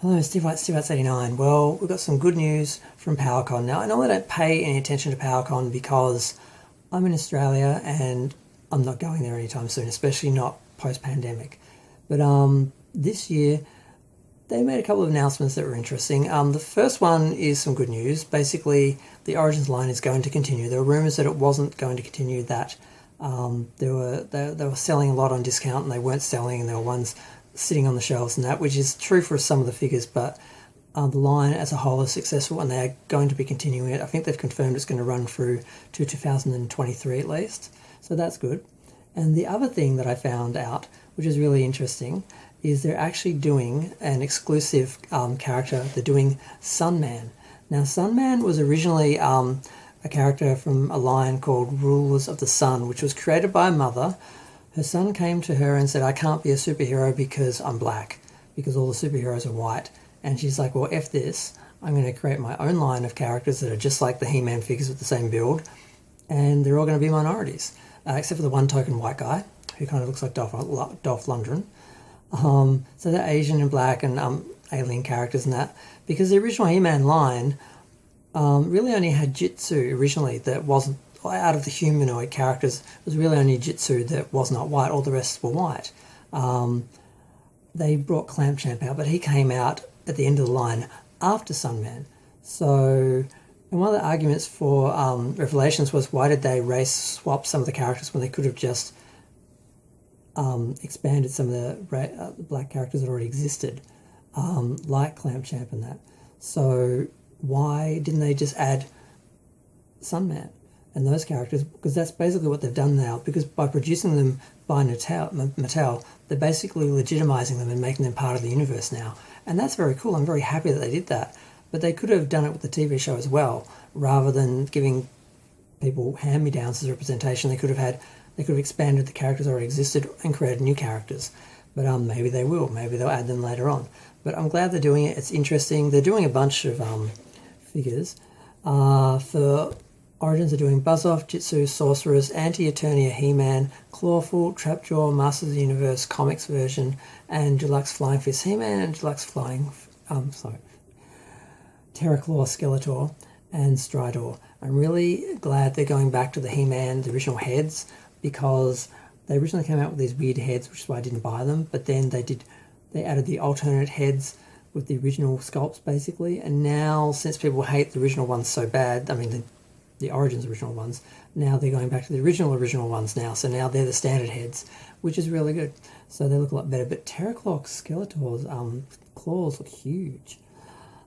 Hello, Steve White, Steve White's 89. Well, we've got some good news from PowerCon. Now, I normally don't pay any attention to PowerCon because I'm in Australia and I'm not going there anytime soon, especially not post-pandemic. But this year, they made a couple of announcements that were interesting. The first one is some good news. Basically, the Origins line is going to continue. There were rumours that it wasn't going to continue, that they were selling a lot on discount and they weren't selling, and there were ones sitting on the shelves and that, which is true for some of the figures, but the line as a whole is successful and they are going to be continuing it. I think they've confirmed it's going to run through to 2023 at least, so that's good. And the other thing that I found out, which is really interesting, is they're actually doing an exclusive character. They're doing Sunman. Now, Sunman was originally a character from a line called Rulers of the Sun, which was created by a mother. Her son came to her and said, I can't be a superhero because I'm black, because all the superheroes are white. And she's like, well, F this. I'm going to create my own line of characters that are just like the He-Man figures with the same build, and they're all going to be minorities, except for the one token white guy, who kind of looks like Dolph Lundgren. So they're Asian and black and alien characters and that, because the original He-Man line really only had Jitsu originally that wasn't, out of the humanoid characters, it was really only Jitsu that was not white. All the rest were white. They brought Clamp Champ out, but he came out at the end of the line after Sunman. So, and one of the arguments for Revelations was, why did they race swap some of the characters when they could have just expanded some of the black characters that already existed, like Clamp Champ and that. So why didn't they just add Sunman and those characters? Because that's basically what they've done now, because by producing them by Mattel, they're basically legitimizing them and making them part of the universe now. And that's very cool. I'm very happy that they did that. But they could have done it with the TV show as well, rather than giving people hand-me-downs as representation. They could have expanded the characters that already existed and created new characters. But maybe they will. Maybe they'll add them later on. But I'm glad they're doing it. It's interesting. They're doing a bunch of figures. For Origins, they're doing Buzz-Off, Jitsu, Sorcerers, Anti-Eternia, He-Man, Clawful, Trapjaw, Masters of the Universe, Comics version, and Deluxe Flying Fist He-Man, and Deluxe Terraclaw, Skeletor, and Stridor. I'm really glad they're going back to the He-Man, the original heads, because they originally came out with these weird heads, which is why I didn't buy them, but then they added the alternate heads with the original sculpts, basically, and now, since people hate the original ones so bad, I mean, the Origins original ones, now they're going back to the original ones now, so now they're the standard heads, which is really good. So they look a lot better, but Terraclaw Skeletor's claws look huge.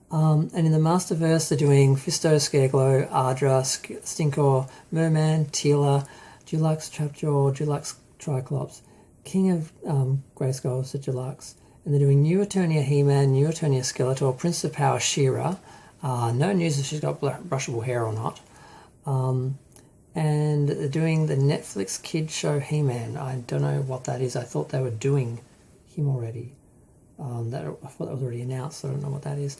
And in the Masterverse, they're doing Fisto, Scareglow, Ardra, Stinkor, Merman, Teela, Deluxe Trapjaw, Deluxe Triclops, King of Grayskull, so Deluxe, and they're doing New Eternia He-Man, New Eternia Skeletor, Prince of Power She-Ra. No news if she's got brushable hair or not. And they're doing the Netflix kid show He-Man. I don't know what that is. I thought they were doing him already. I thought that was already announced, so I don't know what that is.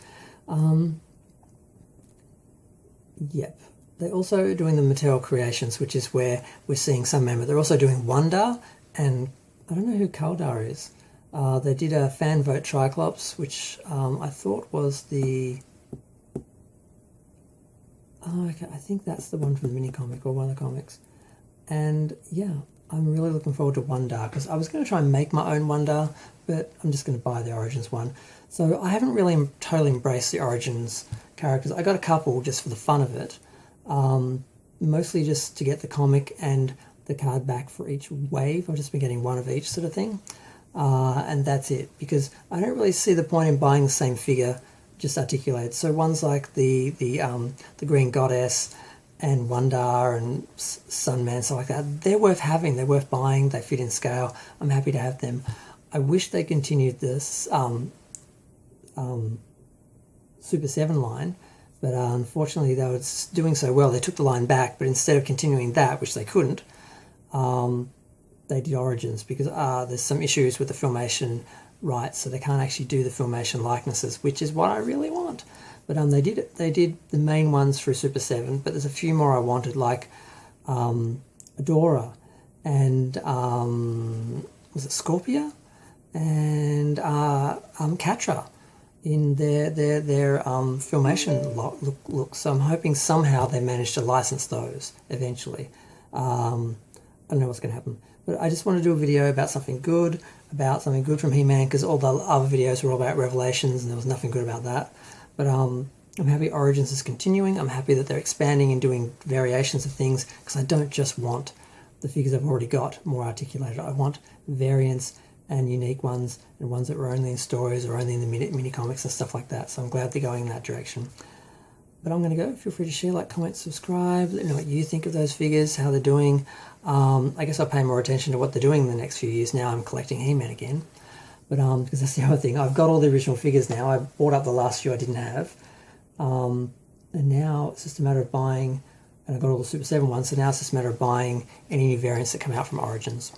Yep. They're also doing the Mattel Creations, which is where we're seeing some member. They're also doing Wonder, and I don't know who Kaldar is. They did a fan vote Triclops, which I thought was the... Oh, okay, I think that's the one from the mini comic or one of the comics. And yeah, I'm really looking forward to Wonder, because I was going to try and make my own Wonder, but I'm just going to buy the Origins one. So I haven't really totally embraced the Origins characters. I got a couple just for the fun of it, mostly just to get the comic and the card back for each wave. I've just been getting one of each sort of thing, and that's it, because I don't really see the point in buying the same figure just articulated. So ones like the Green Goddess and Wonder and Sunman, stuff like that, they're worth having, they're worth buying, they fit in scale. I'm happy to have them. I wish they continued this Super 7 line, but unfortunately they were doing so well, they took the line back, but instead of continuing that, which they couldn't, they did Origins, because there's some issues with the Filmation rights, so they can't actually do the Filmation likenesses, which is what I really want. But they did the main ones through Super 7, but there's a few more I wanted, like Adora and was it Scorpia and Catra in their Filmation look. So I'm hoping somehow they manage to license those eventually. I don't know what's going to happen, but I just want to do a video about something good from He-Man, because all the other videos were all about Revelations and there was nothing good about that. But I'm happy Origins is continuing. I'm happy that they're expanding and doing variations of things, because I don't just want the figures I've already got more articulated. I want variants and unique ones, and ones that were only in stories or only in the mini comics and stuff like that. So I'm glad they're going in that direction. But I'm going to go. Feel free to share, like, comment, subscribe. Let me know what you think of those figures, how they're doing. I guess I'll pay more attention to what they're doing in the next few years. Now I'm collecting He-Man again. But because that's the other thing. I've got all the original figures now. I bought up the last few I didn't have. And now it's just a matter of buying, and I've got all the Super 7 ones, so now it's just a matter of buying any new variants that come out from Origins.